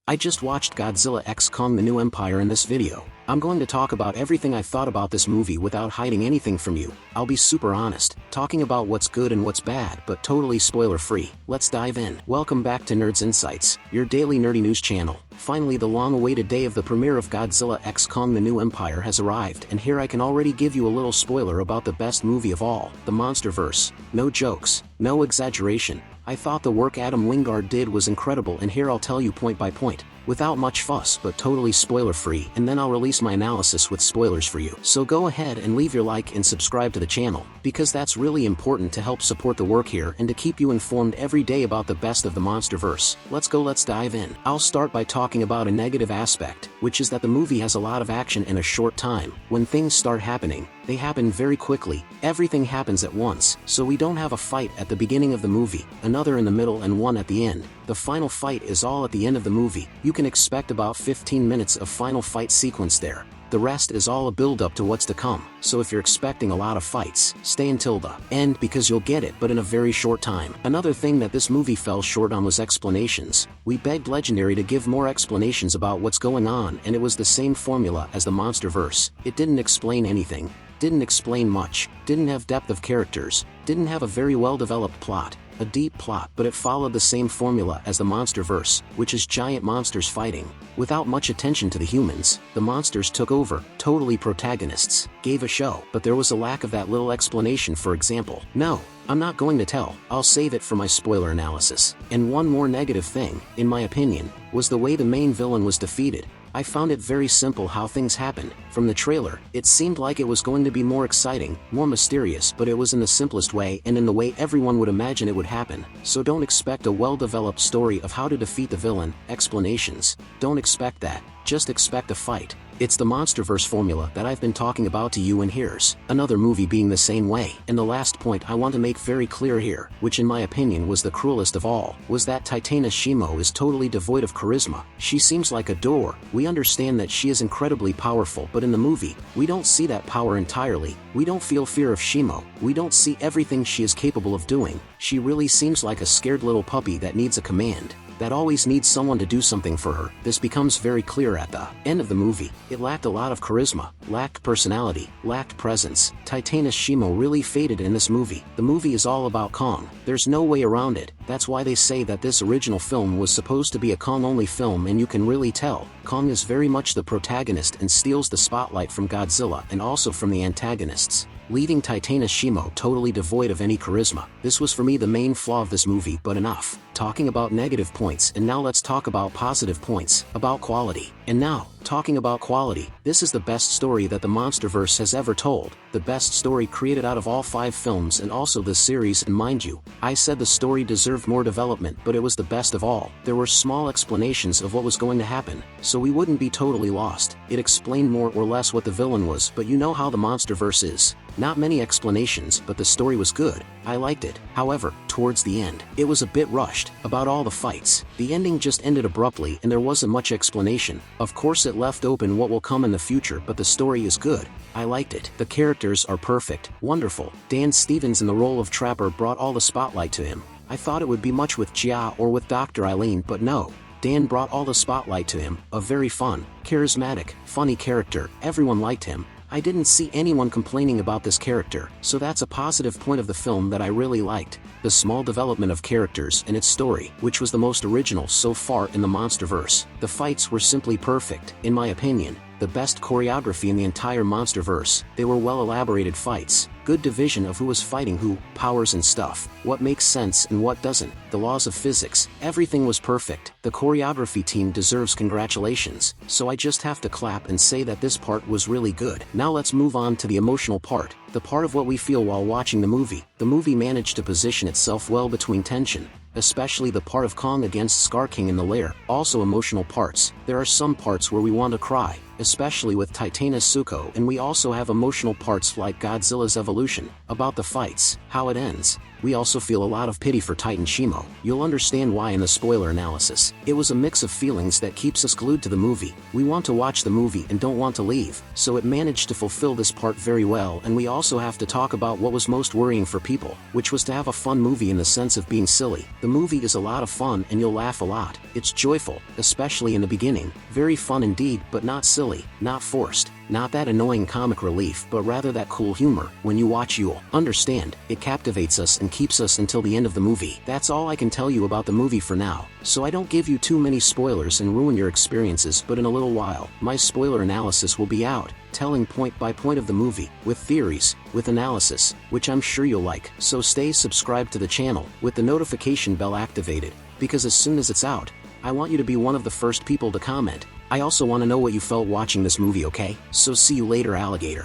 I just watched Godzilla x Kong: The New Empire in this video. I'm going to talk about everything I thought about this movie without hiding anything from you. I'll be super honest, talking about what's good and what's bad but totally spoiler-free. Let's dive in. Welcome back to Nerds Insights, your daily nerdy news channel. Finally, the long-awaited day of the premiere of Godzilla x Kong: The New Empire has arrived, and here I can already give you a little spoiler about the best movie of all, the Monsterverse. No jokes, no exaggeration. I thought the work Adam Wingard did was incredible, and here I'll tell you point by point, without much fuss but totally spoiler-free, and then I'll release my analysis with spoilers for you. So go ahead and leave your like and subscribe to the channel, because that's really important to help support the work here and to keep you informed every day about the best of the Monsterverse. Let's dive in. I'll start by talking about a negative aspect, which is that the movie has a lot of action in a short time. When things start happening, they happen very quickly. Everything happens at once, so we don't have a fight at the beginning of the movie, another in the middle and one at the end. The final fight is all at the end of the movie. You can expect about 15 minutes of final fight sequence there. The rest is all a build-up to what's to come, so if you're expecting a lot of fights, stay until the end because you'll get it, but in a very short time. Another thing that this movie fell short on was explanations. We begged Legendary to give more explanations about what's going on, and it was the same formula as the Monsterverse. It didn't explain anything, didn't explain much, didn't have depth of characters, didn't have a very well-developed plot. A deep plot, but it followed the same formula as the Monsterverse, which is giant monsters fighting. Without much attention to the humans, the monsters took over, totally protagonists, gave a show, but there was a lack of that little explanation. For example, no, I'm not going to tell, I'll save it for my spoiler analysis. And one more negative thing, in my opinion, was the way the main villain was defeated. I found it very simple how things happened. From the trailer, it seemed like it was going to be more exciting, more mysterious, but it was in the simplest way and in the way everyone would imagine it would happen. So don't expect a well-developed story of how to defeat the villain, explanations. Don't expect that, just expect a fight. It's the Monsterverse formula that I've been talking about to you, and here's another movie being the same way. And the last point I want to make very clear here, which in my opinion was the cruelest of all, was that Titania Shimo is totally devoid of charisma. She seems like a door. We understand that she is incredibly powerful, but in the movie, we don't see that power entirely. We don't feel fear of Shimo. We don't see everything she is capable of doing. She really seems like a scared little puppy that needs a command, that always needs someone to do something for her. This becomes very clear at the end of the movie. It lacked a lot of charisma, lacked personality, lacked presence. Titania Shimo really faded in this movie. The movie is all about Kong. There's no way around it. That's why they say that this original film was supposed to be a Kong-only film, and you can really tell. Kong is very much the protagonist and steals the spotlight from Godzilla and also from the antagonists, leaving Titania Shimo totally devoid of any charisma. This was for me the main flaw of this movie, but enough talking about negative points, and now let's talk about positive points, about quality. And now, talking about quality, this is the best story that the Monsterverse has ever told, the best story created out of all 5 films and also the series, and mind you, I said the story deserved more development, but it was the best of all. There were small explanations of what was going to happen, so we wouldn't be totally lost. It explained more or less what the villain was, but you know how the Monsterverse is. Not many explanations, but the story was good. I liked it. However, towards the end, it was a bit rushed. About all the fights, the ending just ended abruptly and there wasn't much explanation. Of course it left open what will come in the future, but the story is good. I liked it. The characters are perfect, wonderful. Dan Stevens in the role of Trapper brought all the spotlight to him. I thought it would be much with Jia or with Dr. Eileen, but no. Dan brought all the spotlight to him. A very fun, charismatic, funny character. Everyone liked him. I didn't see anyone complaining about this character, so that's a positive point of the film that I really liked. The small development of characters and its story, which was the most original so far in the Monsterverse. The fights were simply perfect, in my opinion. The best choreography in the entire Monsterverse. They were well-elaborated fights, good division of who was fighting who, powers and stuff, what makes sense and what doesn't, the laws of physics, everything was perfect. The choreography team deserves congratulations, so I just have to clap and say that this part was really good. Now let's move on to the emotional part, the part of what we feel while watching the movie. The movie managed to position itself well between tension, especially the part of Kong against Scar King in the lair. Also emotional parts. There are some parts where we want to cry, especially with Titana Suko, and we also have emotional parts like Godzilla's evolution, about the fights, how it ends. We also feel a lot of pity for Titan Shimo. You'll understand why in the spoiler analysis. It was a mix of feelings that keeps us glued to the movie. We want to watch the movie and don't want to leave, so it managed to fulfill this part very well. And we also have to talk about what was most worrying for people, which was to have a fun movie in the sense of being silly. The movie is a lot of fun and you'll laugh a lot. It's joyful, especially in the beginning, very fun indeed, but not silly, not forced. Not that annoying comic relief, but rather that cool humor. When you watch, you'll understand. It captivates us and keeps us until the end of the movie. That's all I can tell you about the movie for now, so I don't give you too many spoilers and ruin your experiences. But in a little while, my spoiler analysis will be out, telling point by point of the movie, with theories, with analysis, which I'm sure you'll like. So stay subscribed to the channel, with the notification bell activated, because as soon as it's out, I want you to be one of the first people to comment. I also want to know what you felt watching this movie, okay? So see you later, alligator.